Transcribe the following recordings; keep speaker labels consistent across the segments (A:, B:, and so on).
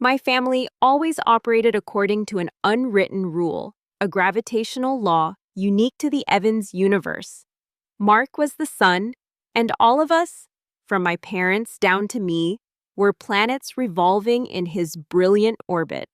A: My family always operated according to an unwritten rule, a gravitational law unique to the Evans universe. Mark was the sun, and all of us, from my parents down to me, were planets revolving in his brilliant orbit.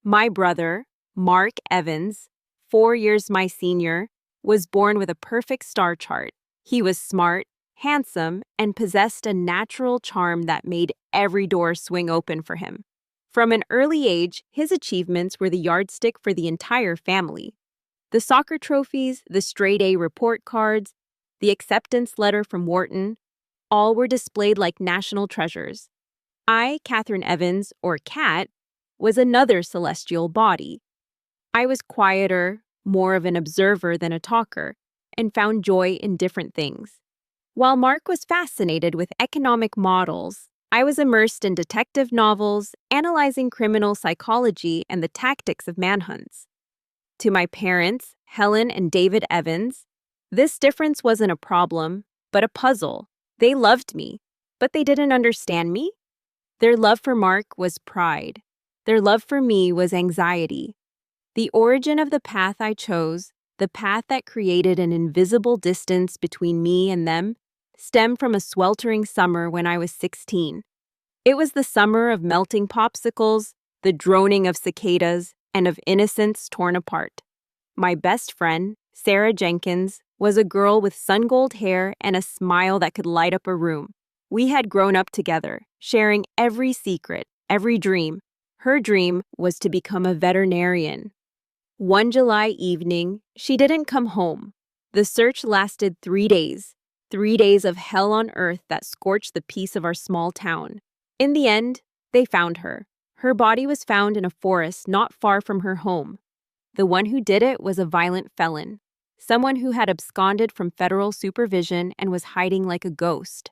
A: My brother, Mark Evans, 4 years my senior, was born with a perfect star chart. He was smart, handsome, and possessed a natural charm that made every door swing open for him. From an early age, his achievements were the yardstick for the entire family. The soccer trophies, the straight-A report cards, the acceptance letter from Wharton, all were displayed like national treasures. I, Catherine Evans, or Kat, was another celestial body. I was quieter, more of an observer than a talker, and found joy in different things. While Mark was fascinated with economic models, I was immersed in detective novels, analyzing criminal psychology and the tactics of manhunts. To my parents, Helen and David Evans, this difference wasn't a problem, but a puzzle. They loved me, but they didn't understand me. Their love for Mark was pride. Their love for me was anxiety. The origin of the path I chose, the path that created an invisible distance between me and them, stemmed from a sweltering summer when I was 16. It was the summer of melting popsicles, the droning of cicadas, and of innocence torn apart. My best friend, Sarah Jenkins, was a girl with sun-gold hair and a smile that could light up a room. We had grown up together, sharing every secret, every dream. Her dream was to become a veterinarian. One July evening, she didn't come home. The search lasted 3 days, 3 days of hell on earth that scorched the peace of our small town. In the end, they found her. Her body was found in a forest not far from her home. The one who did it was a violent felon, someone who had absconded from federal supervision and was hiding like a ghost.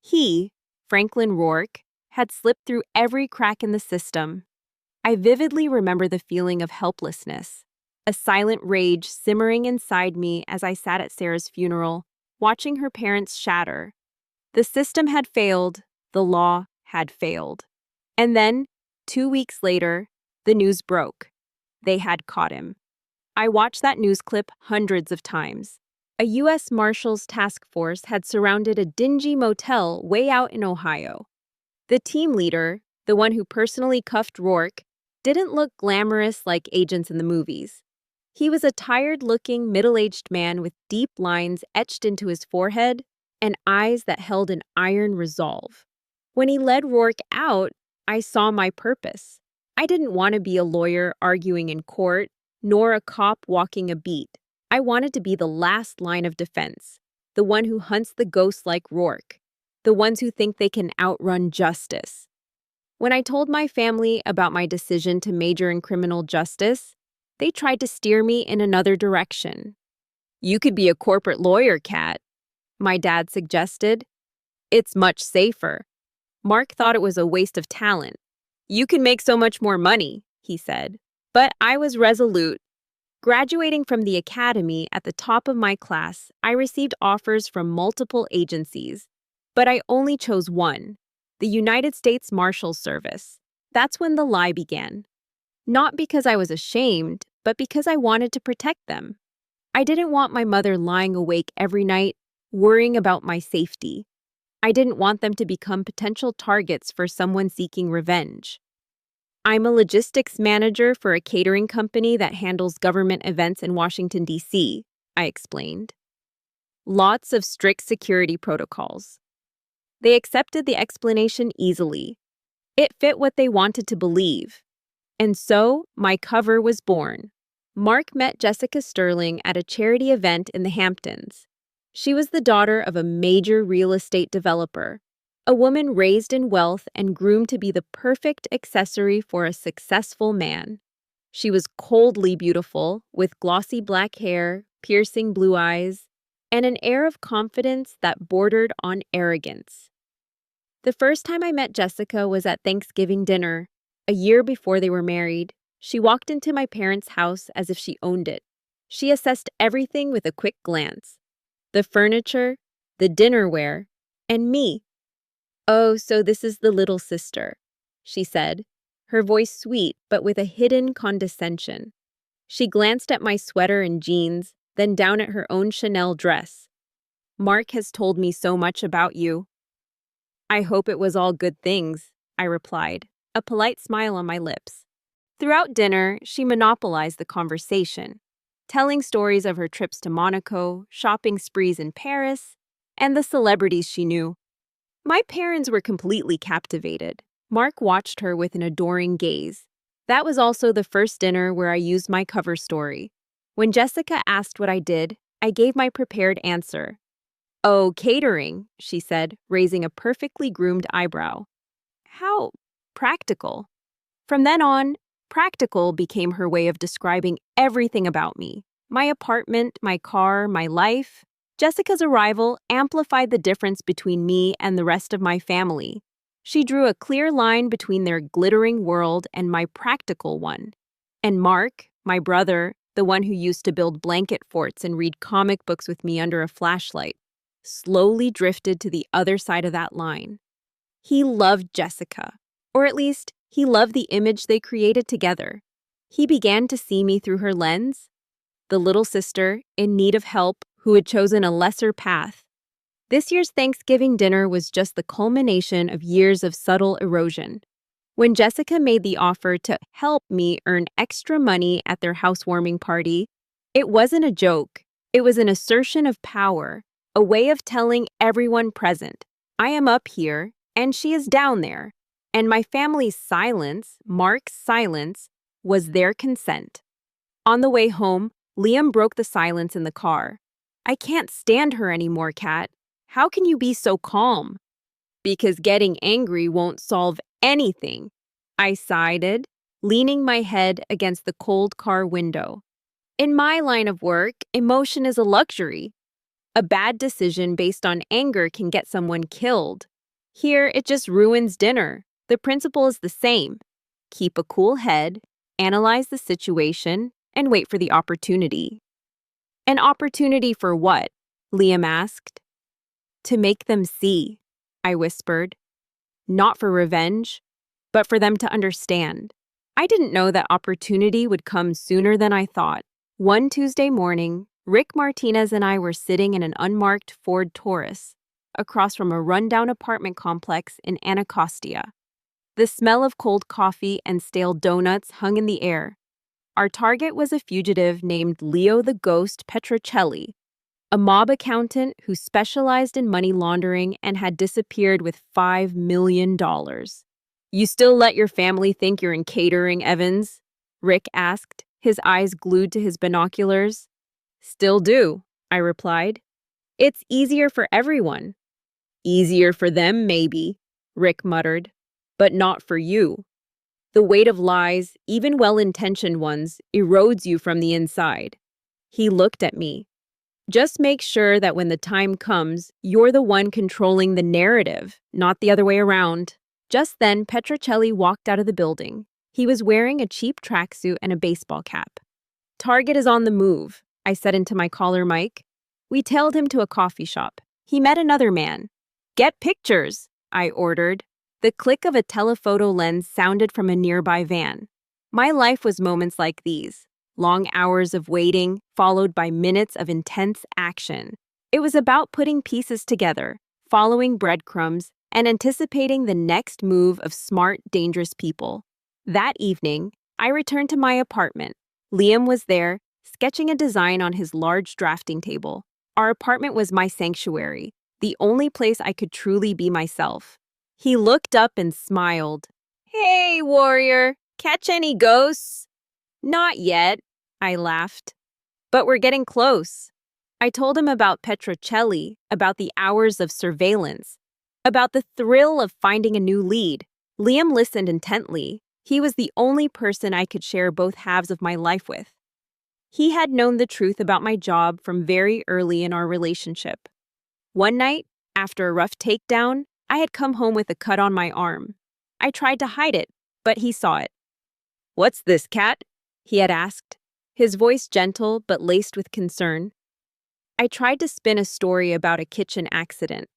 A: He, Franklin Rourke, had slipped through every crack in the system. I vividly remember the feeling of helplessness, a silent rage simmering inside me as I sat at Sarah's funeral, watching her parents shatter. The system had failed, the law had failed. And then, 2 weeks later, the news broke. They had caught him. I watched that news clip hundreds of times. A U.S. Marshals task force had surrounded a dingy motel way out in Ohio. The team leader, the one who personally cuffed Rourke, didn't look glamorous like agents in the movies. He was a tired-looking, middle-aged man with deep lines etched into his forehead and eyes that held an iron resolve. When he led Rourke out, I saw my purpose. I didn't want to be a lawyer arguing in court, nor a cop walking a beat. I wanted to be the last line of defense, the one who hunts the ghosts like Rourke, the ones who think they can outrun justice. When I told my family about my decision to major in criminal justice, they tried to steer me in another direction. "You could be a corporate lawyer, Kat," my dad suggested. "It's much safer." Mark thought it was a waste of talent. "You can make so much more money," he said. But I was resolute. Graduating from the academy at the top of my class, I received offers from multiple agencies. But I only chose one, the United States Marshals Service. That's when the lie began. Not because I was ashamed, but because I wanted to protect them. I didn't want my mother lying awake every night, worrying about my safety. I didn't want them to become potential targets for someone seeking revenge. "I'm a logistics manager for a catering company that handles government events in Washington, D.C., I explained. Lots of strict security protocols. They accepted the explanation easily. It fit what they wanted to believe. And so, my cover was born. Mark met Jessica Sterling at a charity event in the Hamptons. She was the daughter of a major real estate developer, a woman raised in wealth and groomed to be the perfect accessory for a successful man. She was coldly beautiful, with glossy black hair, piercing blue eyes, and an air of confidence that bordered on arrogance. The first time I met Jessica was at Thanksgiving dinner, a year before they were married. She walked into my parents' house as if she owned it. She assessed everything with a quick glance. The furniture, the dinnerware, and me. "Oh, so this is the little sister," she said. her voice sweet but with a hidden condescension. She glanced at my sweater and jeans, then down at her own Chanel dress. "Mark has told me so much about you." "I hope it was all good things," I replied, a polite smile on my lips. Throughout dinner, she monopolized the conversation, telling stories of her trips to Monaco, shopping sprees in Paris, and the celebrities she knew. My parents were completely captivated. Mark watched her with an adoring gaze. That was also the first dinner where I used my cover story. When Jessica asked what I did, I gave my prepared answer. "Oh, catering," she said, raising a perfectly groomed eyebrow. "How practical." From then on, practical became her way of describing everything about me. My apartment, my car, my life. Jessica's arrival amplified the difference between me and the rest of my family. She drew a clear line between their glittering world and my practical one. And Mark, my brother, the one who used to build blanket forts and read comic books with me under a flashlight, slowly drifted to the other side of that line. He loved Jessica, or at least, he loved the image they created together. He began to see me through her lens, the little sister in need of help who had chosen a lesser path. This year's Thanksgiving dinner was just the culmination of years of subtle erosion. When Jessica made the offer to help me earn extra money at their housewarming party, it wasn't a joke. It was an assertion of power, a way of telling everyone present, I am up here and she is down there. And my family's silence, Mark's silence, was their consent. On the way home, Liam broke the silence in the car. "I can't stand her anymore, Kat. How can you be so calm?" "Because getting angry won't solve anything," I sighed, leaning my head against the cold car window. In my line of work, emotion is a luxury. A bad decision based on anger can get someone killed. Here, it just ruins dinner. The principle is the same. Keep a cool head, analyze the situation, and wait for the opportunity. "An opportunity for what?" Liam asked. "To make them see," I whispered. "Not for revenge, but for them to understand." I didn't know that opportunity would come sooner than I thought. One Tuesday morning, Rick Martinez and I were sitting in an unmarked Ford Taurus, across from a rundown apartment complex in Anacostia. The smell of cold coffee and stale donuts hung in the air. Our target was a fugitive named Leo the Ghost Petrocelli, a mob accountant who specialized in money laundering and had disappeared with $5 million. "You still let your family think you're in catering, Evans?" Rick asked, his eyes glued to his binoculars. "Still do," I replied. "It's easier for everyone." "Easier for them, maybe," Rick muttered, "but not for you. The weight of lies, even well-intentioned ones, erodes you from the inside." He looked at me. "Just make sure that when the time comes, you're the one controlling the narrative, not the other way around." Just then, Petrocelli walked out of the building. He was wearing a cheap tracksuit and a baseball cap. "Target is on the move," I said into my collar mic. We tailed him to a coffee shop. He met another man. "Get pictures," I ordered. The click of a telephoto lens sounded from a nearby van. My life was moments like these, long hours of waiting, followed by minutes of intense action. It was about putting pieces together, following breadcrumbs, and anticipating the next move of smart, dangerous people. That evening, I returned to my apartment. Liam was there, sketching a design on his large drafting table. Our apartment was my sanctuary, the only place I could truly be myself. He looked up and smiled. "Hey, warrior, catch any ghosts?" "Not yet," I laughed. "But we're getting close." I told him about Petrocelli, about the hours of surveillance, about the thrill of finding a new lead. Liam listened intently. He was the only person I could share both halves of my life with. He had known the truth about my job from very early in our relationship. One night, after a rough takedown, I had come home with a cut on my arm. I tried to hide it, but he saw it. "What's this, Kat?" he had asked, his voice gentle but laced with concern. I tried to spin a story about a kitchen accident,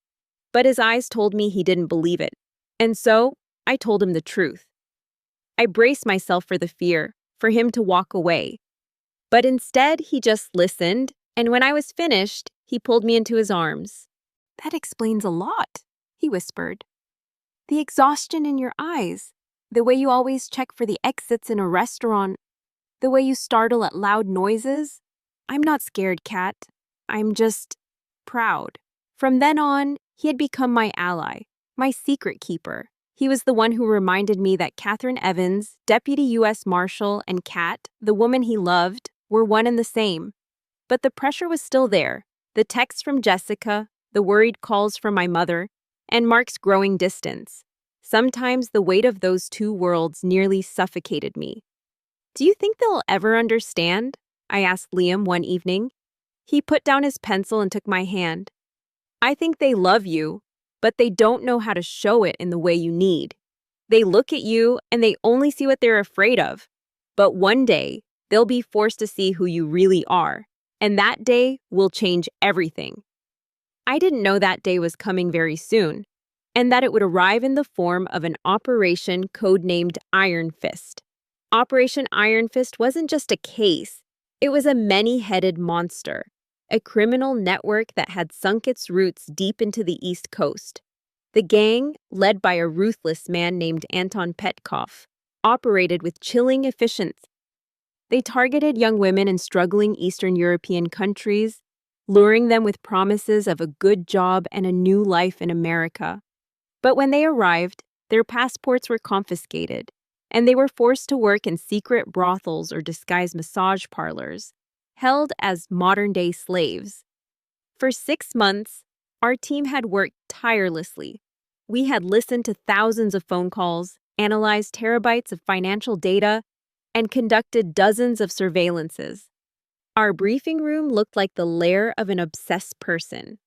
A: but his eyes told me he didn't believe it, and so I told him the truth. I braced myself for the fear, for him to walk away. But instead, he just listened, and when I was finished, he pulled me into his arms. "That explains a lot," he whispered. "The exhaustion in your eyes, the way you always check for the exits in a restaurant, the way you startle at loud noises. I'm not scared, Kat. I'm just proud." From then on, he had become my ally, my secret keeper. He was the one who reminded me that Catherine Evans, Deputy U.S. Marshal, and Kat, the woman he loved, were one and the same. But the pressure was still there. The texts from Jessica, the worried calls from my mother, and Mark's growing distance. Sometimes the weight of those two worlds nearly suffocated me. "Do you think they'll ever understand?" I asked Liam one evening. He put down his pencil and took my hand. "I think they love you, but they don't know how to show it in the way you need. They look at you and they only see what they're afraid of. But one day, they'll be forced to see who you really are, and that day will change everything." I didn't know that day was coming very soon, and that it would arrive in the form of an operation codenamed Iron Fist. Operation Iron Fist wasn't just a case, it was a many-headed monster, a criminal network that had sunk its roots deep into the East Coast. The gang, led by a ruthless man named Anton Petkov, operated with chilling efficiency. They targeted young women in struggling Eastern European countries, luring them with promises of a good job and a new life in America. But when they arrived, their passports were confiscated, and they were forced to work in secret brothels or disguised massage parlors, held as modern-day slaves. For 6 months, our team had worked tirelessly. We had listened to thousands of phone calls, analyzed terabytes of financial data, and conducted dozens of surveillances. Our briefing room looked like the lair of an obsessed person.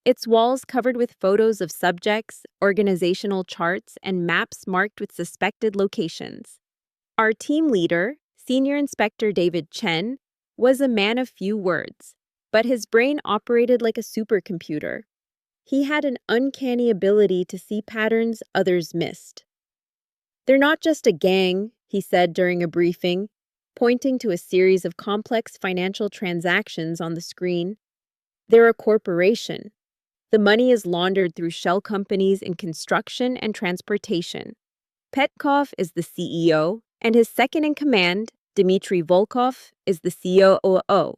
A: Its walls covered with photos of subjects, organizational charts, and maps marked with suspected locations. Our team leader, Senior Inspector David Chen, was a man of few words, but his brain operated like a supercomputer. He had an uncanny ability to see patterns others missed. "They're not just a gang," he said during a briefing, pointing to a series of complex financial transactions on the screen. "They're a corporation. The money is laundered through shell companies in construction and transportation. Petkov is the CEO, and his second-in-command, Dmitry Volkov, is the COO,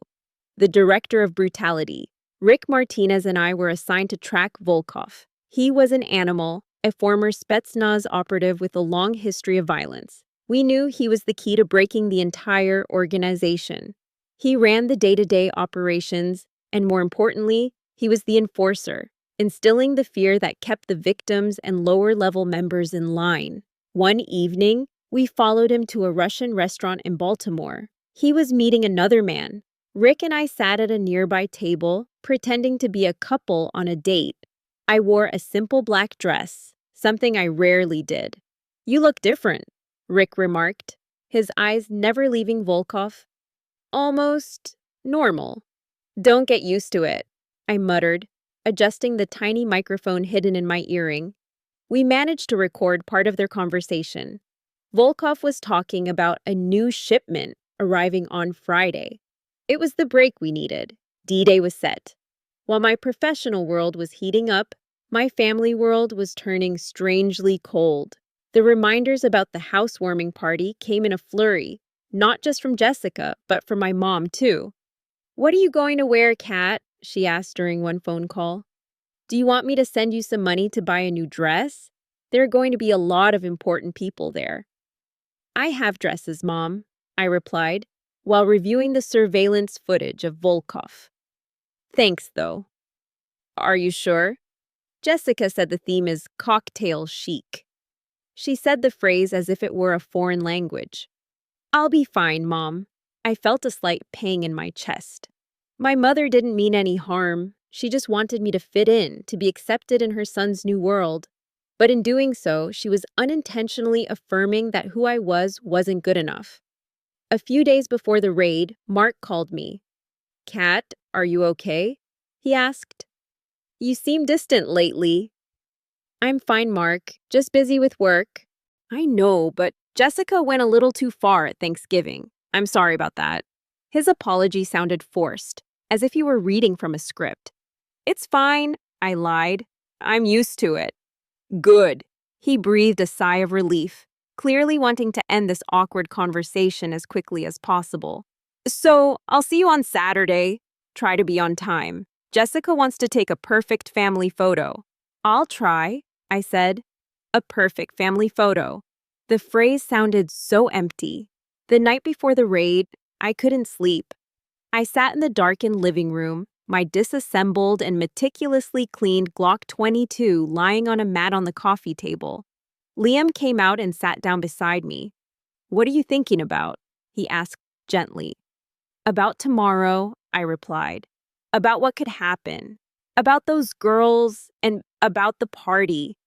A: the Director of Brutality. Rick Martinez and I were assigned to track Volkov. He was an animal, a former Spetsnaz operative with a long history of violence. We knew he was the key to breaking the entire organization. He ran the day-to-day operations, and more importantly, he was the enforcer, instilling the fear that kept the victims and lower-level members in line. One evening, we followed him to a Russian restaurant in Baltimore. He was meeting another man. Rick and I sat at a nearby table, pretending to be a couple on a date. I wore a simple black dress, something I rarely did. "You look different," Rick remarked, his eyes never leaving Volkov. "Almost normal." "Don't get used to it," I muttered, adjusting the tiny microphone hidden in my earring. We managed to record part of their conversation. Volkov was talking about a new shipment arriving on Friday. It was the break we needed. D-Day was set. While my professional world was heating up, my family world was turning strangely cold. The reminders about the housewarming party came in a flurry, not just from Jessica, but from my mom, too. "What are you going to wear, Kat?" she asked during one phone call. "Do you want me to send you some money to buy a new dress? There are going to be a lot of important people there." "I have dresses, Mom," I replied, while reviewing the surveillance footage of Volkov. "Thanks, though." "Are you sure?" Jessica said the theme is cocktail chic. She said the phrase as if it were a foreign language. "I'll be fine, Mom." I felt a slight pang in my chest. My mother didn't mean any harm. She just wanted me to fit in, to be accepted in her son's new world. But in doing so, she was unintentionally affirming that who I was wasn't good enough. A few days before the raid, Mark called me. "Kat, are you okay?" he asked. "You seem distant lately." "I'm fine, Mark. Just busy with work." "I know, but Jessica went a little too far at Thanksgiving. I'm sorry about that. His apology sounded forced, as if he were reading from a script. It's fine, I lied. I'm used to it. Good. He breathed a sigh of relief, clearly wanting to end this awkward conversation as quickly as possible. So, I'll see you on Saturday. Try to be on time. Jessica wants to take a perfect family photo. I'll try, I said. A perfect family photo. The phrase sounded so empty. The night before the raid, I couldn't sleep. I sat in the darkened living room, my disassembled and meticulously cleaned Glock 22 lying on a mat on the coffee table. Liam came out and sat down beside me. What are you thinking about? He asked gently. About tomorrow, I replied. About what could happen. About those girls and about the party.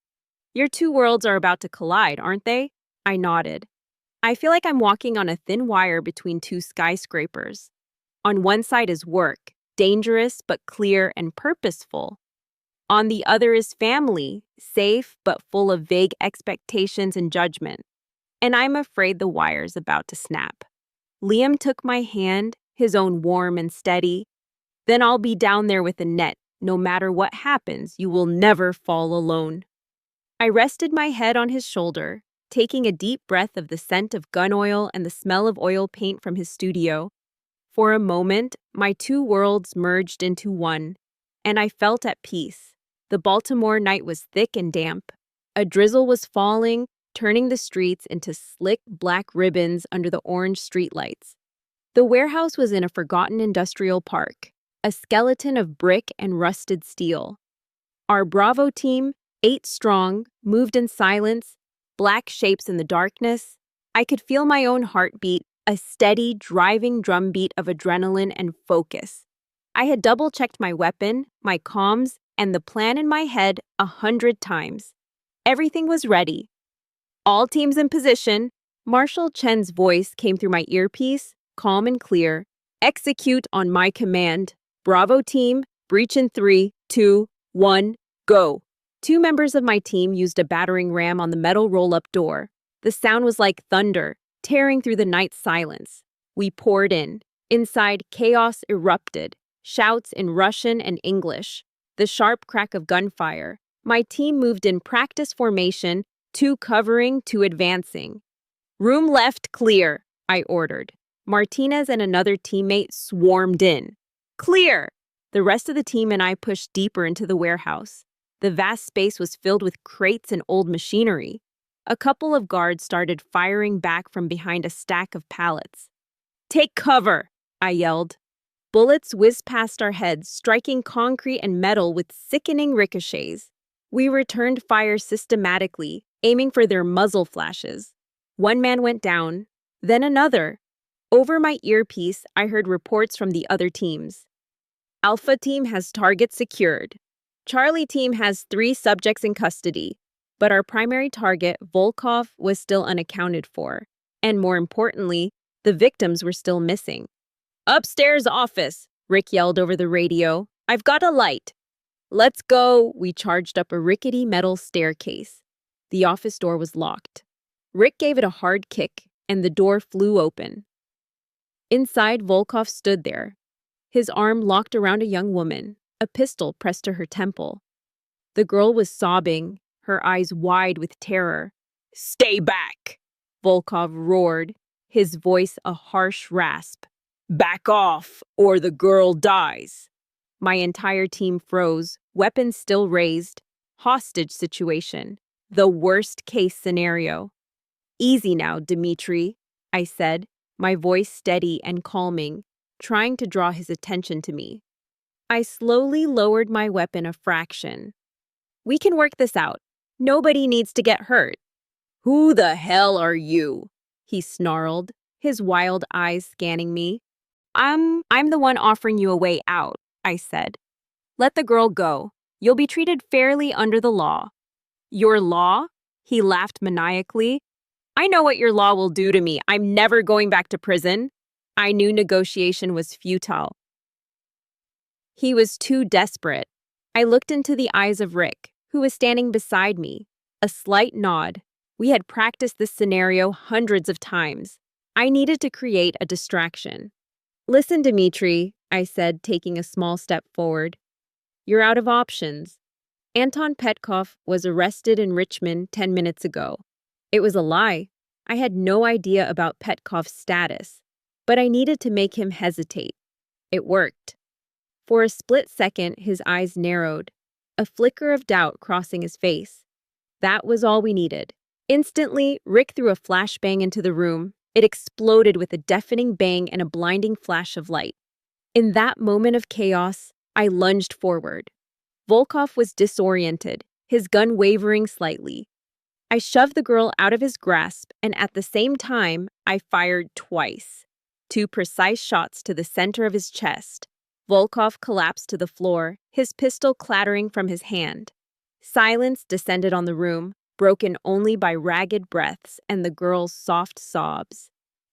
A: Your two worlds are about to collide, aren't they? I nodded. I feel like I'm walking on a thin wire between two skyscrapers. On one side is work, dangerous but clear and purposeful. On the other is family, safe but full of vague expectations and judgment. And I'm afraid the wire's about to snap. Liam took my hand, his own warm and steady. Then I'll be down there with a net. No matter what happens, you will never fall alone. I rested my head on his shoulder, taking a deep breath of the scent of gun oil and the smell of oil paint from his studio. For a moment, my two worlds merged into one, and I felt at peace. The Baltimore night was thick and damp. A drizzle was falling, turning the streets into slick black ribbons under the orange streetlights. The warehouse was in a forgotten industrial park, a skeleton of brick and rusted steel. Our Bravo team, 8 strong, moved in silence, black shapes in the darkness. I could feel my own heartbeat, a steady, driving drumbeat of adrenaline and focus. I had double-checked my weapon, my comms, and the plan in my head 100 times. Everything was ready. All teams in position. Marshal Chen's voice came through my earpiece, calm and clear. Execute on my command. Bravo team, breach in 3, 2, 1, go. 2 members of my team used a battering ram on the metal roll-up door. The sound was like thunder, tearing through the night silence. We poured in. Inside, chaos erupted. Shouts in Russian and English. The sharp crack of gunfire. My team moved in practice formation, 2 covering, 2 advancing. Room left clear, I ordered. Martinez and another teammate swarmed in. Clear! The rest of the team and I pushed deeper into the warehouse. The vast space was filled with crates and old machinery. A couple of guards started firing back from behind a stack of pallets. Take cover, I yelled. Bullets whizzed past our heads, striking concrete and metal with sickening ricochets. We returned fire systematically, aiming for their muzzle flashes. One man went down, then another. Over my earpiece, I heard reports from the other teams. Alpha team has target secured. Charlie team has 3 subjects in custody, but our primary target, Volkov, was still unaccounted for. And more importantly, the victims were still missing. Upstairs office, Rick yelled over the radio. I've got a light. Let's go. We charged up a rickety metal staircase. The office door was locked. Rick gave it a hard kick, and the door flew open. Inside, Volkov stood there, his arm locked around a young woman, a pistol pressed to her temple. The girl was sobbing, her eyes wide with terror. Stay back, Volkov roared, his voice a harsh rasp. Back off, or the girl dies. My entire team froze, weapons still raised. Hostage situation. The worst case scenario. Easy now, Dmitri, I said, my voice steady and calming, trying to draw his attention to me. I slowly lowered my weapon a fraction. We can work this out. Nobody needs to get hurt. Who the hell are you? He snarled, his wild eyes scanning me. I'm the one offering you a way out, I said. Let the girl go. You'll be treated fairly under the law. Your law? He laughed maniacally. I know what your law will do to me. I'm never going back to prison. I knew negotiation was futile. He was too desperate. I looked into the eyes of Rick, who was standing beside me. A slight nod. We had practiced this scenario hundreds of times. I needed to create a distraction. Listen, Dmitri, I said, taking a small step forward. You're out of options. Anton Petkov was arrested in Richmond 10 minutes ago. It was a lie. I had no idea about Petkov's status, but I needed to make him hesitate. It worked. For a split second, his eyes narrowed, a flicker of doubt crossing his face. That was all we needed. Instantly, Rick threw a flashbang into the room. It exploded with a deafening bang and a blinding flash of light. In that moment of chaos, I lunged forward. Volkov was disoriented, his gun wavering slightly. I shoved the girl out of his grasp, and at the same time, I fired twice. 2 precise shots to the center of his chest. Volkov collapsed to the floor, his pistol clattering from his hand. Silence descended on the room, broken only by ragged breaths and the girl's soft sobs.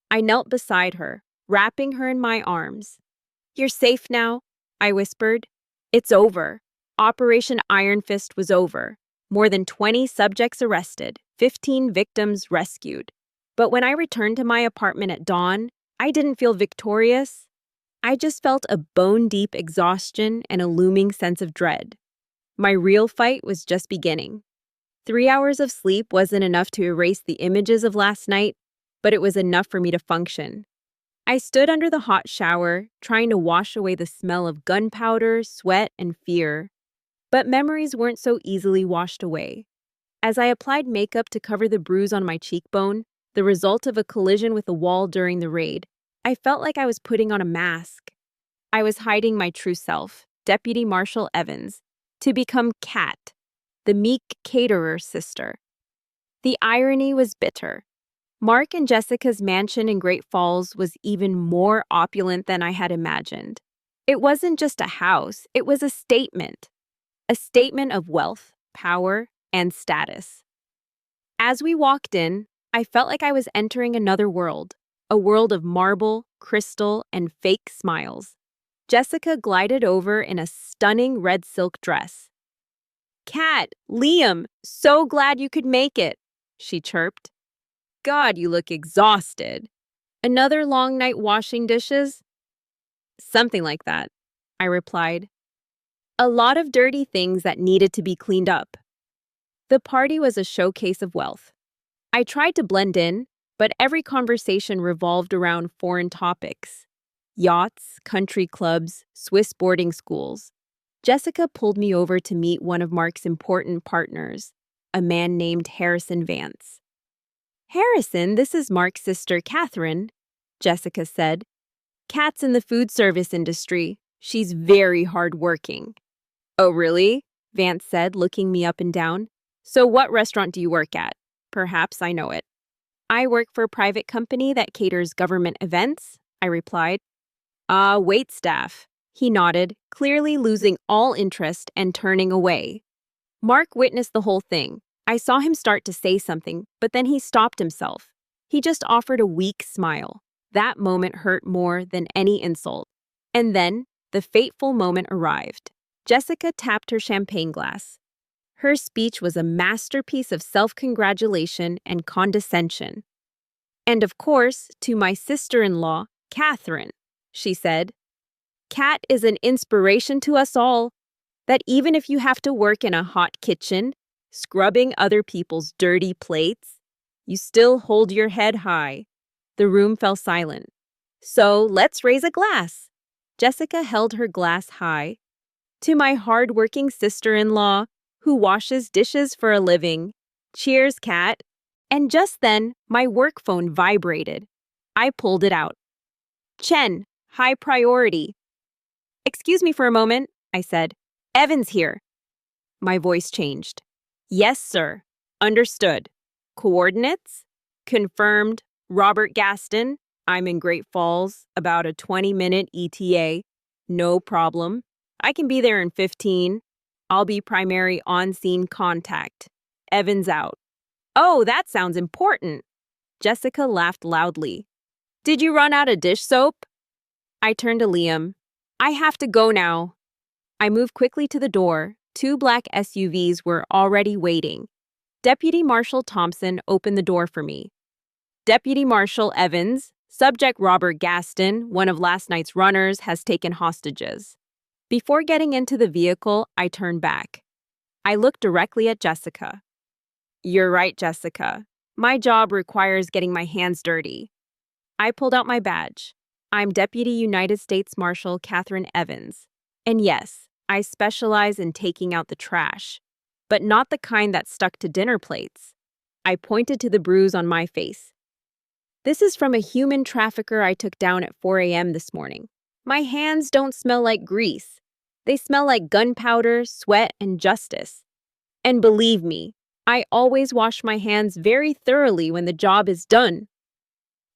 A: I knelt beside her, wrapping her in my arms. "You're safe now," I whispered. "It's over." Operation Iron Fist was over. More than 20 subjects arrested, 15 victims rescued. But when I returned to my apartment at dawn, I didn't feel victorious. I just felt a bone-deep exhaustion and a looming sense of dread. My real fight was just beginning. 3 hours of sleep wasn't enough to erase the images of last night, but it was enough for me to function. I stood under the hot shower, trying to wash away the smell of gunpowder, sweat, and fear. But memories weren't so easily washed away. As I applied makeup to cover the bruise on my cheekbone, the result of a collision with a wall during the raid, I felt like I was putting on a mask. I was hiding my true self, Deputy Marshal Evans, to become Kat, the meek caterer's sister. The irony was bitter. Mark and Jessica's mansion in Great Falls was even more opulent than I had imagined. It wasn't just a house, it was a statement. A statement of wealth, power, and status. As we walked in, I felt like I was entering another world, a world of marble, crystal, and fake smiles. Jessica glided over in a stunning red silk dress. "Kat, Liam, so glad you could make it," she chirped. "God, you look exhausted. Another long night washing dishes?" "Something like that," I replied. A lot of dirty things that needed to be cleaned up. The party was a showcase of wealth. I tried to blend in, but every conversation revolved around foreign topics. Yachts, country clubs, Swiss boarding schools. Jessica pulled me over to meet one of Mark's important partners, a man named Harrison Vance. "Harrison, this is Mark's sister, Catherine," Jessica said. "Kat's in the food service industry. She's very hardworking." "Oh, really?" Vance said, looking me up and down. "So what restaurant do you work at? Perhaps I know it." "I work for a private company that caters government events," I replied. "Ah, wait staff." He nodded, clearly losing all interest and turning away. Mark witnessed the whole thing. I saw him start to say something, but then he stopped himself. He just offered a weak smile. That moment hurt more than any insult. And then, the fateful moment arrived. Jessica tapped her champagne glass. Her speech was a masterpiece of self-congratulation and condescension. "And of course, to my sister-in-law, Catherine," she said. "Kat is an inspiration to us all, that even if you have to work in a hot kitchen, scrubbing other people's dirty plates, you still hold your head high." The room fell silent. "So let's raise a glass." Jessica held her glass high. "To my hard-working sister-in-law, who washes dishes for a living. Cheers, Kat." And just then, my work phone vibrated. I pulled it out. "Chen, high priority." "Excuse me for a moment," I said. "Evan's here." My voice changed. "Yes, sir. Understood. Coordinates?" "Confirmed. Robert Gaston. I'm in Great Falls, about a 20-minute ETA. No problem. I can be there in 15. I'll be primary on-scene contact. Evans out." "Oh, that sounds important." Jessica laughed loudly. "Did you run out of dish soap?" I turned to Liam. "I have to go now." I moved quickly to the door. 2 black SUVs were already waiting. Deputy Marshal Thompson opened the door for me. Deputy Marshal Evans, subject Robert Gaston, one of last night's runners, has taken hostages. Before getting into the vehicle, I turned back. I looked directly at Jessica. You're right, Jessica. My job requires getting my hands dirty. I pulled out my badge. I'm Deputy United States Marshal Catherine Evans. And yes, I specialize in taking out the trash, but not the kind that stuck to dinner plates. I pointed to the bruise on my face. This is from a human trafficker I took down at 4 a.m. this morning. My hands don't smell like grease. They smell like gunpowder, sweat, and justice. And believe me, I always wash my hands very thoroughly when the job is done.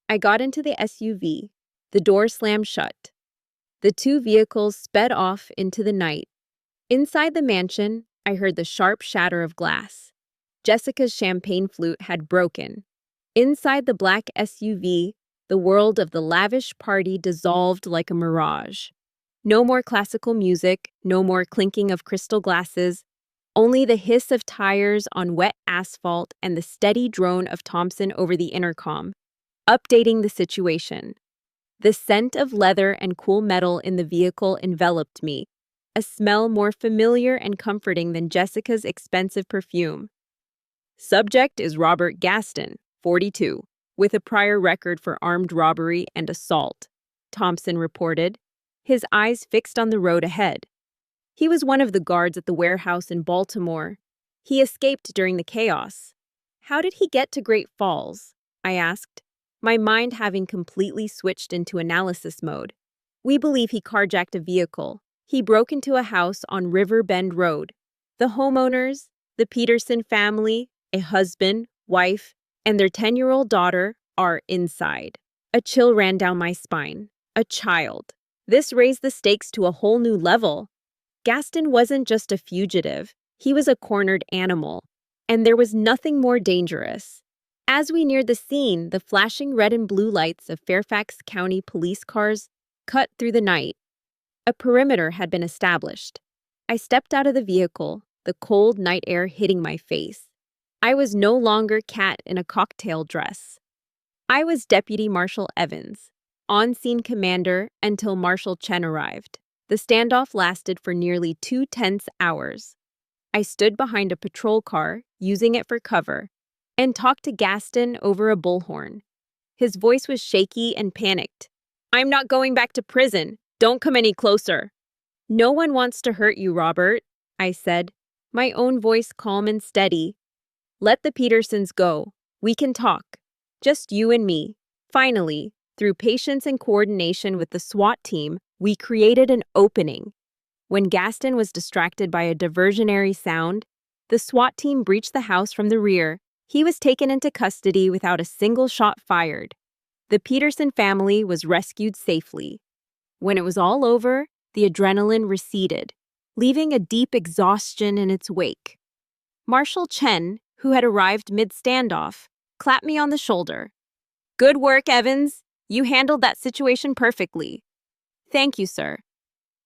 A: I got into the SUV. The door slammed shut. The two vehicles sped off into the night. Inside the mansion, I heard the sharp shatter of glass. Jessica's champagne flute had broken. Inside the black SUV, the world of the lavish party dissolved like a mirage. No more classical music, no more clinking of crystal glasses, only the hiss of tires on wet asphalt and the steady drone of Thompson over the intercom, updating the situation. The scent of leather and cool metal in the vehicle enveloped me, a smell more familiar and comforting than Jessica's expensive perfume. Subject is Robert Gaston, 42, with a prior record for armed robbery and assault, Thompson reported, his eyes fixed on the road ahead. He was one of the guards at the warehouse in Baltimore. He escaped during the chaos. How did he get to Great Falls? I asked, my mind having completely switched into analysis mode. We believe he carjacked a vehicle. He broke into a house on River Bend Road. The homeowners, the Peterson family, a husband, wife, and their 10-year-old daughter are inside. A chill ran down my spine. A child. This raised the stakes to a whole new level. Gaston wasn't just a fugitive. He was a cornered animal. And there was nothing more dangerous. As we neared the scene, the flashing red and blue lights of Fairfax County police cars cut through the night. A perimeter had been established. I stepped out of the vehicle, the cold night air hitting my face. I was no longer Cat in a cocktail dress. I was Deputy Marshal Evans, on-scene commander until Marshal Chen arrived. The standoff lasted for nearly 2 tense hours. I stood behind a patrol car, using it for cover, and talked to Gaston over a bullhorn. His voice was shaky and panicked. I'm not going back to prison. Don't come any closer. No one wants to hurt you, Robert, I said, my own voice calm and steady. Let the Petersons go. We can talk. Just you and me. Finally, through patience and coordination with the SWAT team, we created an opening. When Gaston was distracted by a diversionary sound, the SWAT team breached the house from the rear. He was taken into custody without a single shot fired. The Peterson family was rescued safely. When it was all over, the adrenaline receded, leaving a deep exhaustion in its wake. Marshal Chen, who had arrived mid-standoff, clapped me on the shoulder. Good work, Evans. You handled that situation perfectly. Thank you, sir.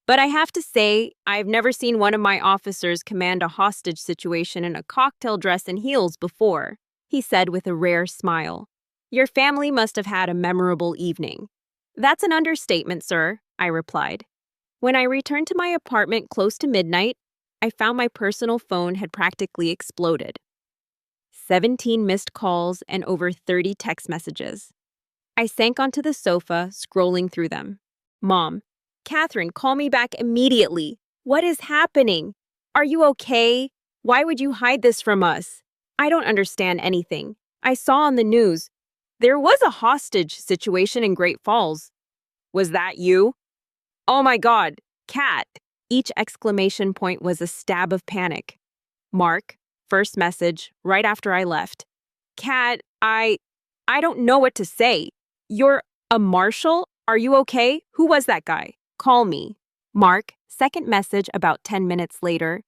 A: But I have to say, I've never seen one of my officers command a hostage situation in a cocktail dress and heels before, he said with a rare smile. Your family must have had a memorable evening. That's an understatement, sir, I replied. When I returned to my apartment close to midnight, I found my personal phone had practically exploded. 17 missed calls and over 30 text messages. I sank onto the sofa, scrolling through them. Mom, Catherine, call me back immediately. What is happening? Are you okay? Why would you hide this from us? I don't understand anything. I saw on the news. There was a hostage situation in Great Falls. Was that you? Oh my God, Cat! Each exclamation point was a stab of panic. Mark, first message, right after I left. Cat, I don't know what to say. You're a marshal? Are you okay? Who was that guy? Call me. Mark, second message about 10 minutes later.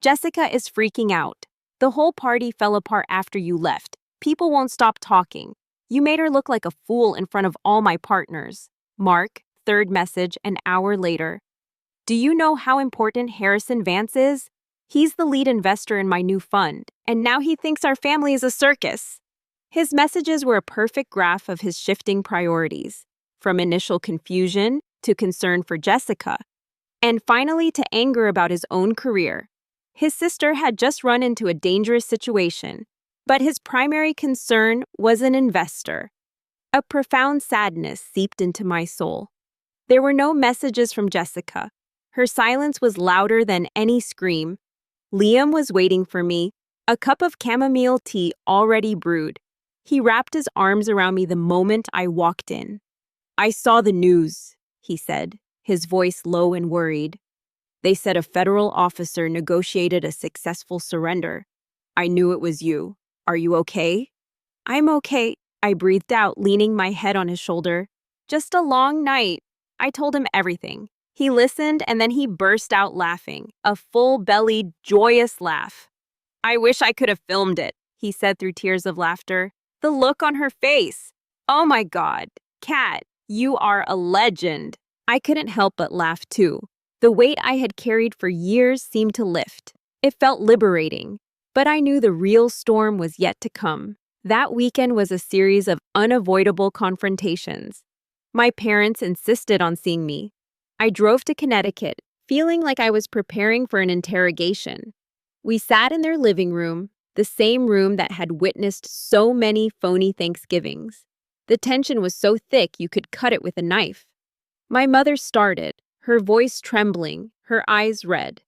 A: Jessica is freaking out. The whole party fell apart after you left. People won't stop talking. You made her look like a fool in front of all my partners. Mark, third message an hour later. Do you know how important Harrison Vance is? He's the lead investor in my new fund, and now he thinks our family is a circus. His messages were a perfect graph of his shifting priorities, from initial confusion to concern for Jessica, and finally to anger about his own career. His sister had just run into a dangerous situation, but his primary concern was an investor. A profound sadness seeped into my soul. There were no messages from Jessica. Her silence was louder than any scream. Liam was waiting for me, a cup of chamomile tea already brewed. He wrapped his arms around me the moment I walked in. "I saw the news," he said, his voice low and worried. "They said a federal officer negotiated a successful surrender. I knew it was you. Are you okay?" "I'm okay," I breathed out, leaning my head on his shoulder. "Just a long night." I told him everything. He listened, and then he burst out laughing, a full-bellied, joyous laugh. "I wish I could have filmed it," he said through tears of laughter. The look on her face. "Oh my God, Kat, you are a legend." I couldn't help but laugh too. The weight I had carried for years seemed to lift. It felt liberating, but I knew the real storm was yet to come. That weekend was a series of unavoidable confrontations. My parents insisted on seeing me. I drove to Connecticut, feeling like I was preparing for an interrogation. We sat in their living room, the same room that had witnessed so many phony Thanksgivings. The tension was so thick you could cut it with a knife. My mother started, her voice trembling, her eyes red.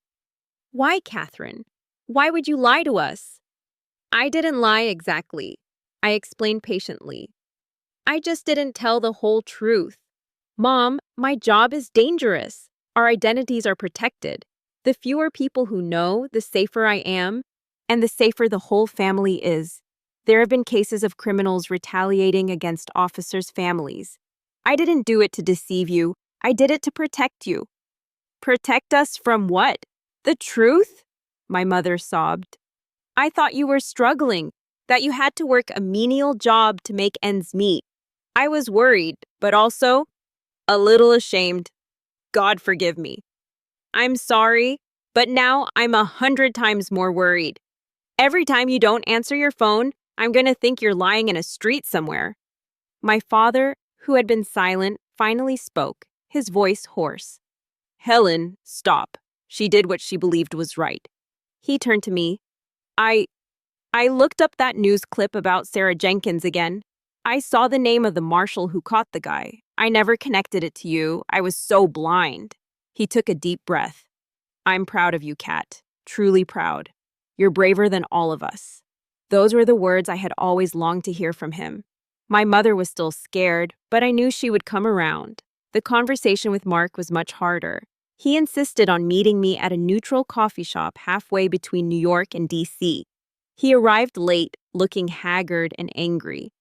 A: "Why, Catherine? Why would you lie to us?" "I didn't lie exactly," I explained patiently. "I just didn't tell the whole truth. Mom, my job is dangerous. Our identities are protected. The fewer people who know, the safer I am, and the safer the whole family is. There have been cases of criminals retaliating against officers' families. I didn't do it to deceive you. I did it to protect you." "Protect us from what? The truth?" my mother sobbed. "I thought you were struggling, that you had to work a menial job to make ends meet. I was worried, but also a little ashamed. God forgive me. I'm sorry, but now I'm 100 times more worried. Every time you don't answer your phone, I'm going to think you're lying in a street somewhere." My father, who had been silent, finally spoke, his voice hoarse. "Helen, stop. She did what she believed was right." He turned to me. I looked up that news clip about Sarah Jenkins again. I saw the name of the marshal who caught the guy. I never connected it to you. I was so blind." He took a deep breath. "I'm proud of you, Kat. Truly proud. You're braver than all of us." Those were the words I had always longed to hear from him. My mother was still scared, but I knew she would come around. The conversation with Mark was much harder. He insisted on meeting me at a neutral coffee shop halfway between New York and DC. He arrived late, looking haggard and angry.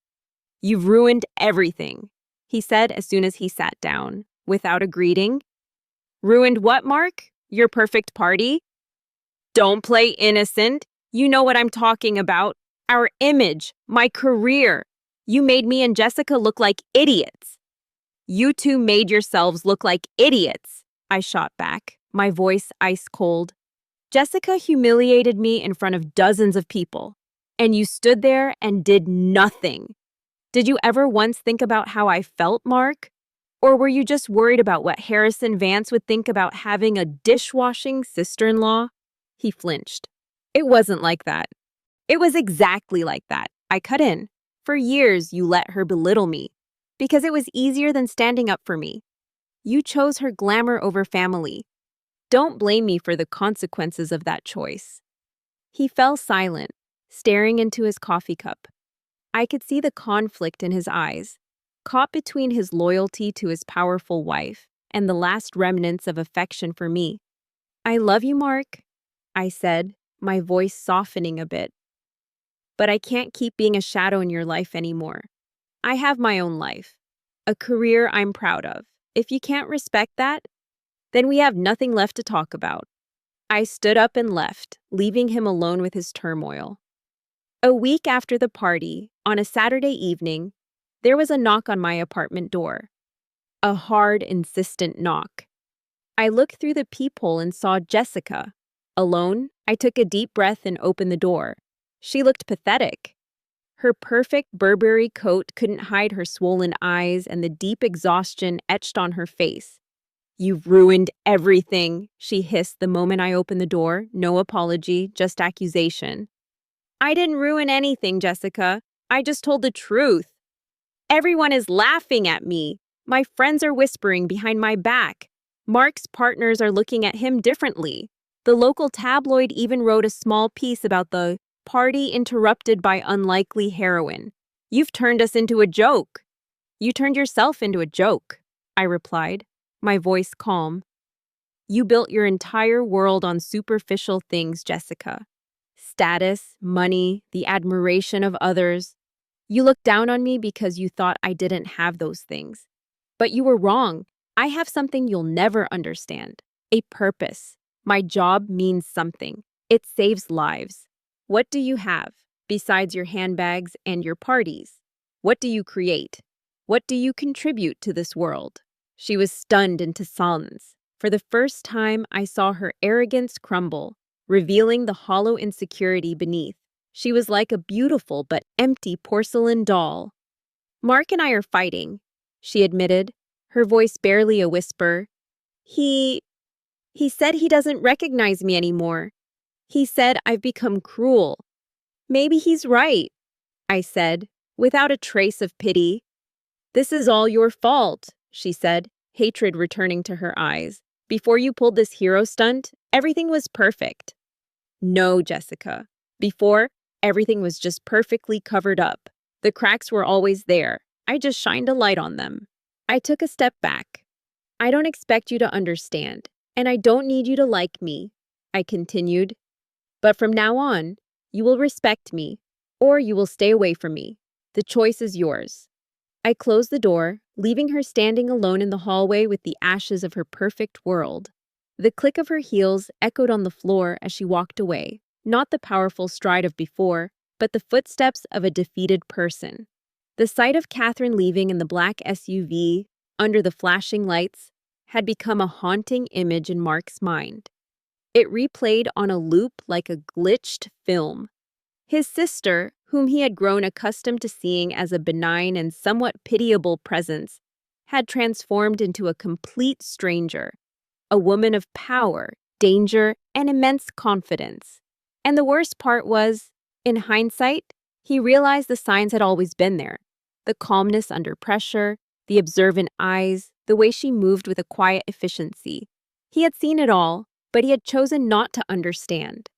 A: "You've ruined everything," he said as soon as he sat down, without a greeting. "Ruined what, Mark? Your perfect party?" "Don't play innocent. You know what I'm talking about. Our image, my career. You made me and Jessica look like idiots." "You two made yourselves look like idiots," I shot back, my voice ice cold. "Jessica humiliated me in front of dozens of people, and you stood there and did nothing. Did you ever once think about how I felt, Mark? Or were you just worried about what Harrison Vance would think about having a dishwashing sister-in-law?" He flinched. "It wasn't like that." "It was exactly like that," I cut in. "For years, you let her belittle me, because it was easier than standing up for me. You chose her glamour over family. Don't blame me for the consequences of that choice." He fell silent, staring into his coffee cup. I could see the conflict in his eyes, caught between his loyalty to his powerful wife and the last remnants of affection for me. "I love you, Mark," I said, my voice softening a bit. "But I can't keep being a shadow in your life anymore. I have my own life, a career I'm proud of. If you can't respect that, then we have nothing left to talk about." I stood up and left, leaving him alone with his turmoil. A week after the party, on a Saturday evening, there was a knock on my apartment door. A hard, insistent knock. I looked through the peephole and saw Jessica, alone, I took a deep breath and opened the door. She looked pathetic. Her perfect Burberry coat couldn't hide her swollen eyes and the deep exhaustion etched on her face. "You've ruined everything," she hissed the moment I opened the door. No apology, just accusation. "I didn't ruin anything, Jessica. I just told the truth. Everyone is laughing at me. My friends are whispering behind my back. Mark's partners are looking at him differently. The local tabloid even wrote a small piece about the party interrupted by unlikely heroine. You've turned us into a joke." "You turned yourself into a joke," I replied, my voice calm. "You built your entire world on superficial things, Jessica. Status, money, the admiration of others. You looked down on me because you thought I didn't have those things. But you were wrong. I have something you'll never understand. A purpose. My job means something. It saves lives. What do you have, besides your handbags and your parties? What do you create? What do you contribute to this world?" She was stunned into silence. For the first time, I saw her arrogance crumble, revealing the hollow insecurity beneath. She was like a beautiful but empty porcelain doll. "Mark and I are fighting," she admitted, her voice barely a whisper. He said he doesn't recognize me anymore. He said I've become cruel." "Maybe he's right," I said, without a trace of pity. "This is all your fault," she said, hatred returning to her eyes. "Before you pulled this hero stunt, everything was perfect." "No, Jessica. Before, everything was just perfectly covered up. The cracks were always there. I just shined a light on them." I took a step back. "I don't expect you to understand, and I don't need you to like me," I continued. "But from now on, you will respect me, or you will stay away from me. The choice is yours." I closed the door, leaving her standing alone in the hallway with the ashes of her perfect world. The click of her heels echoed on the floor as she walked away, not the powerful stride of before, but the footsteps of a defeated person. The sight of Catherine leaving in the black SUV, under the flashing lights, had become a haunting image in Mark's mind. It replayed on a loop like a glitched film. His sister, whom he had grown accustomed to seeing as a benign and somewhat pitiable presence, had transformed into a complete stranger, a woman of power, danger, and immense confidence. And the worst part was, in hindsight, he realized the signs had always been there. The calmness under pressure, the observant eyes, the way she moved with a quiet efficiency. He had seen it all, but he had chosen not to understand.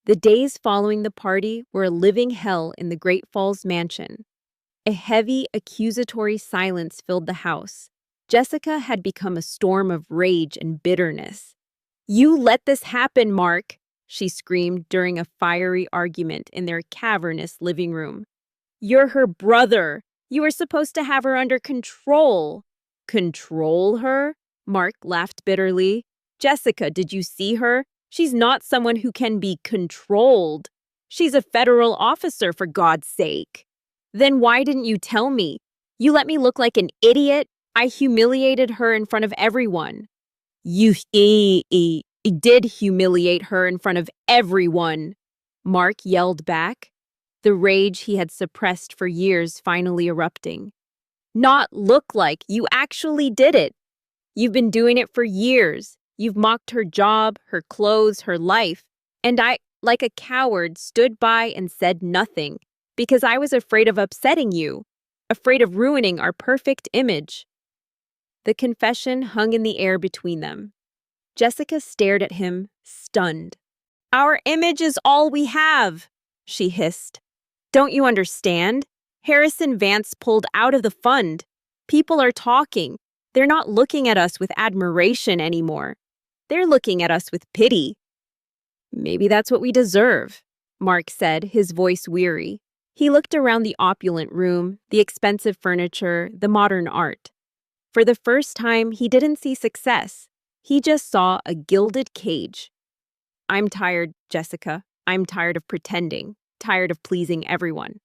A: The days following the party were a living hell in the Great Falls mansion. A heavy, accusatory silence filled the house. Jessica had become a storm of rage and bitterness. "You let this happen, Mark," she screamed during a fiery argument in their cavernous living room. "You're her brother. You were supposed to have her under control." "Control her?" Mark laughed bitterly. "Jessica, did you see her? She's not someone who can be controlled. She's a federal officer, for God's sake." "Then why didn't you tell me? You let me look like an idiot. I humiliated her in front of everyone." "You did humiliate her in front of everyone," Mark yelled back, the rage he had suppressed for years finally erupting. "Not look like, you actually did it. You've been doing it for years. You've mocked her job, her clothes, her life. And I, like a coward, stood by and said nothing because I was afraid of upsetting you, afraid of ruining our perfect image." The confession hung in the air between them. Jessica stared at him, stunned. "Our image is all we have," she hissed. "Don't you understand? Harrison Vance pulled out of the fund. People are talking. They're not looking at us with admiration anymore. They're looking at us with pity." "Maybe that's what we deserve," Mark said, his voice weary. He looked around the opulent room, the expensive furniture, the modern art. For the first time, he didn't see success. He just saw a gilded cage. "I'm tired, Jessica. I'm tired of pretending, tired of pleasing everyone."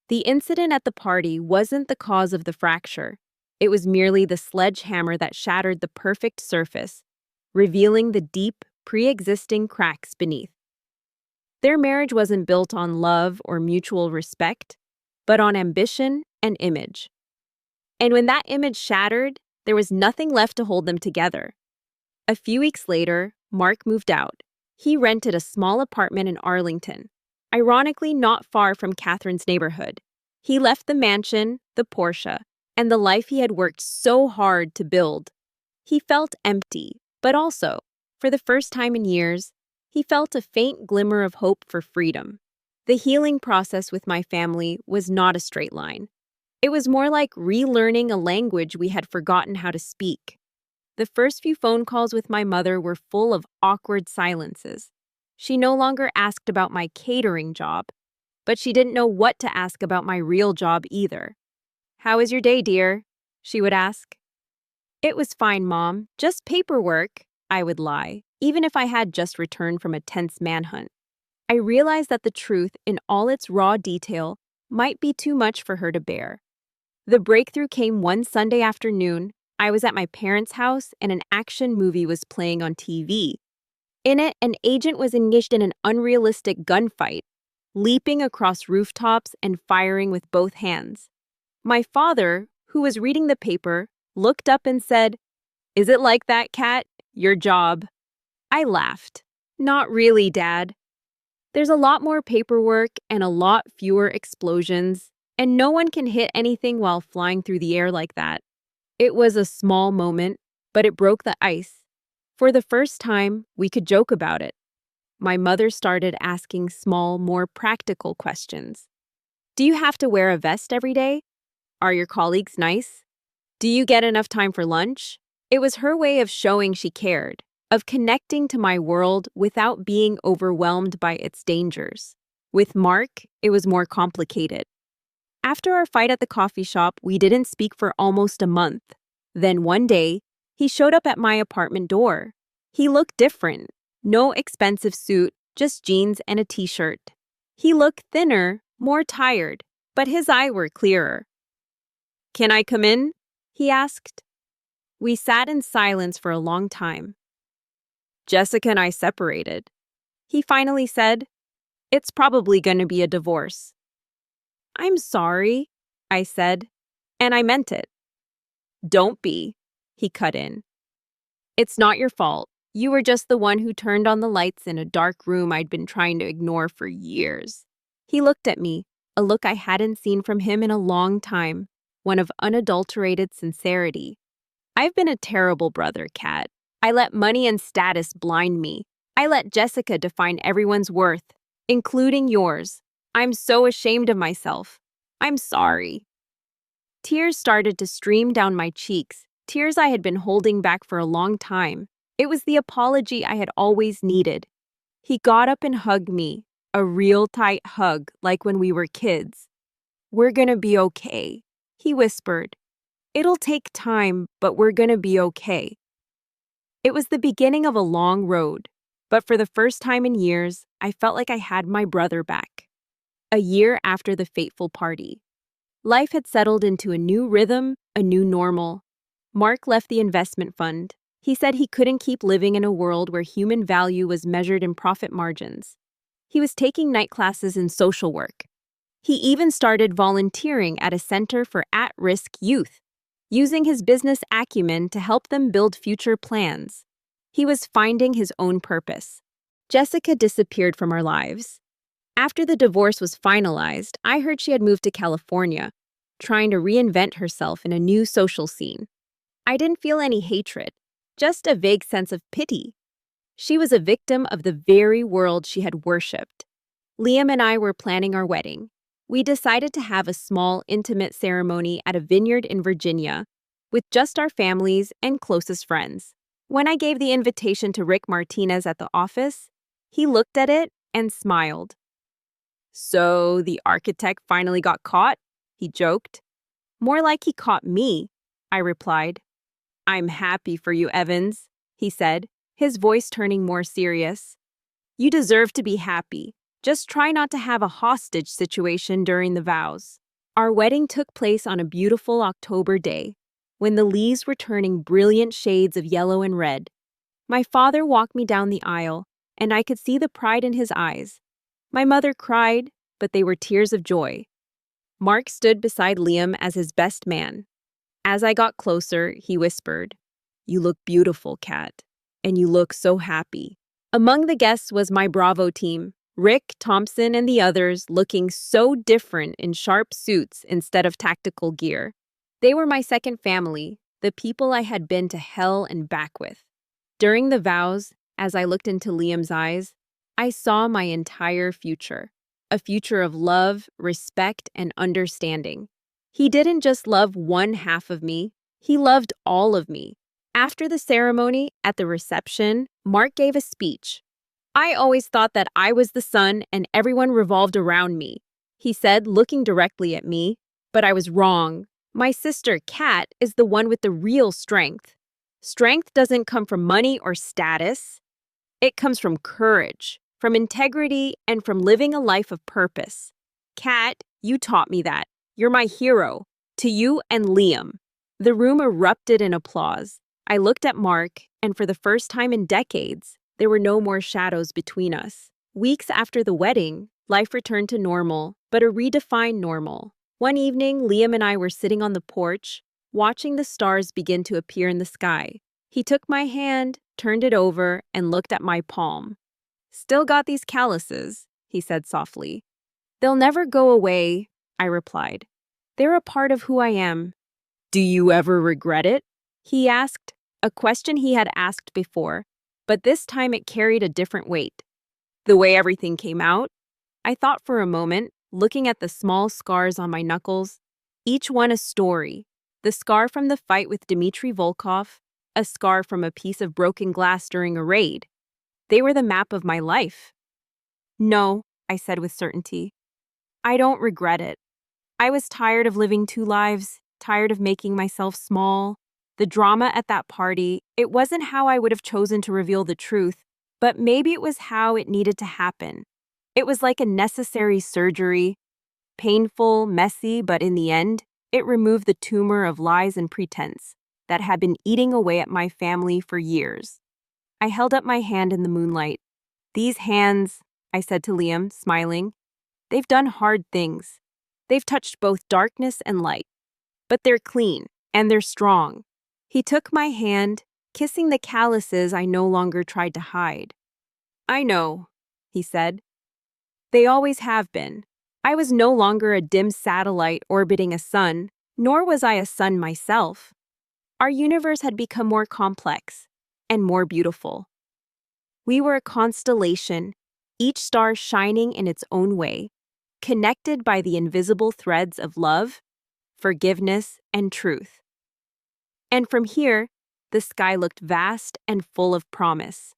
A: The incident at the party wasn't the cause of the fracture. It was merely the sledgehammer that shattered the perfect surface, revealing the deep, pre-existing cracks beneath. Their marriage wasn't built on love or mutual respect, but on ambition and image. And when that image shattered, there was nothing left to hold them together. A few weeks later, Mark moved out. He rented a small apartment in Arlington, ironically not far from Catherine's neighborhood. He left the mansion, the Porsche, and the life he had worked so hard to build. He felt empty, but also, for the first time in years, he felt a faint glimmer of hope for freedom. The healing process with my family was not a straight line. It was more like relearning a language we had forgotten how to speak. The first few phone calls with my mother were full of awkward silences. She no longer asked about my catering job, but she didn't know what to ask about my real job either. "How is your day, dear?" she would ask. "It was fine, Mom. Just paperwork," I would lie, even if I had just returned from a tense manhunt. I realized that the truth, in all its raw detail, might be too much for her to bear. The breakthrough came one Sunday afternoon. I was at my parents' house and an action movie was playing on TV. In it, an agent was engaged in an unrealistic gunfight, leaping across rooftops and firing with both hands. My father, who was reading the paper, looked up and said, "Is it like that, Kat? Your job." I laughed. "Not really, Dad. There's a lot more paperwork and a lot fewer explosions, and no one can hit anything while flying through the air like that." It was a small moment, but it broke the ice. For the first time, we could joke about it. My mother started asking small, more practical questions. "Do you have to wear a vest every day? Are your colleagues nice? Do you get enough time for lunch?" It was her way of showing she cared, of connecting to my world without being overwhelmed by its dangers. With Mark, it was more complicated. After our fight at the coffee shop, we didn't speak for almost a month. Then one day, he showed up at my apartment door. He looked different. No expensive suit, just jeans and a t-shirt. He looked thinner, more tired, but his eyes were clearer. "Can I come in?" he asked. We sat in silence for a long time. "Jessica and I separated," he finally said. "It's probably going to be a divorce." "I'm sorry," I said, and I meant it. "Don't be," he cut in. "It's not your fault. You were just the one who turned on the lights in a dark room I'd been trying to ignore for years." He looked at me, a look I hadn't seen from him in a long time, one of unadulterated sincerity. "I've been a terrible brother, Kat. I let money and status blind me. I let Jessica define everyone's worth, including yours. I'm so ashamed of myself. I'm sorry." Tears started to stream down my cheeks, tears I had been holding back for a long time. It was the apology I had always needed. He got up and hugged me, a real tight hug like when we were kids. "We're gonna be okay," he whispered. "It'll take time, but we're gonna be okay." It was the beginning of a long road, but for the first time in years, I felt like I had my brother back. A year after the fateful party, life had settled into a new rhythm, a new normal. Mark left the investment fund. He said he couldn't keep living in a world where human value was measured in profit margins. He was taking night classes in social work. He even started volunteering at a center for at-risk youth, using his business acumen to help them build future plans. He was finding his own purpose. Jessica disappeared from our lives. After the divorce was finalized, I heard she had moved to California, trying to reinvent herself in a new social scene. I didn't feel any hatred, just a vague sense of pity. She was a victim of the very world she had worshipped. Liam and I were planning our wedding. We decided to have a small, intimate ceremony at a vineyard in Virginia, with just our families and closest friends. When I gave the invitation to Rick Martinez at the office, he looked at it and smiled. "So the architect finally got caught?" he joked. "More like he caught me," I replied. "I'm happy for you, Evans," he said, his voice turning more serious. "You deserve to be happy. Just try not to have a hostage situation during the vows." Our wedding took place on a beautiful October day, when the leaves were turning brilliant shades of yellow and red. My father walked me down the aisle, and I could see the pride in his eyes. My mother cried, but they were tears of joy. Mark stood beside Liam as his best man. As I got closer, he whispered, "You look beautiful, Kat, and you look so happy." Among the guests was my Bravo team, Rick, Thompson, and the others looking so different in sharp suits instead of tactical gear. They were my second family, the people I had been to hell and back with. During the vows, as I looked into Liam's eyes, I saw my entire future. A future of love, respect, and understanding. He didn't just love one half of me, he loved all of me. After the ceremony, at the reception, Mark gave a speech. "I always thought that I was the sun and everyone revolved around me," he said, looking directly at me. "But I was wrong. My sister, Kat, is the one with the real strength. Strength doesn't come from money or status. It comes from courage, from integrity, and from living a life of purpose. Kat, you taught me that. You're my hero. To you and Liam." The room erupted in applause. I looked at Mark, and for the first time in decades, there were no more shadows between us. Weeks after the wedding, life returned to normal, but a redefined normal. One evening, Liam and I were sitting on the porch, watching the stars begin to appear in the sky. He took my hand, turned it over, and looked at my palm. "Still got these calluses," he said softly. "They'll never go away," I replied. "They're a part of who I am." "Do you ever regret it?" he asked, a question he had asked before, but this time it carried a different weight. "The way everything came out?" I thought for a moment, looking at the small scars on my knuckles, each one a story. The scar from the fight with Dmitry Volkov, a scar from a piece of broken glass during a raid. They were the map of my life. "No," I said with certainty. "I don't regret it. I was tired of living two lives, tired of making myself small. The drama at that party, it wasn't how I would have chosen to reveal the truth, but maybe it was how it needed to happen. It was like a necessary surgery. Painful, messy, but in the end, it removed the tumor of lies and pretense that had been eating away at my family for years." I held up my hand in the moonlight. "These hands," I said to Liam, smiling, "they've done hard things. They've touched both darkness and light. But they're clean, and they're strong." He took my hand, kissing the calluses I no longer tried to hide. "I know," he said. "They always have been. I was no longer a dim satellite orbiting a sun, nor was I a sun myself. Our universe had become more complex and more beautiful. We were a constellation, each star shining in its own way, connected by the invisible threads of love, forgiveness, and truth. And from here, the sky looked vast and full of promise.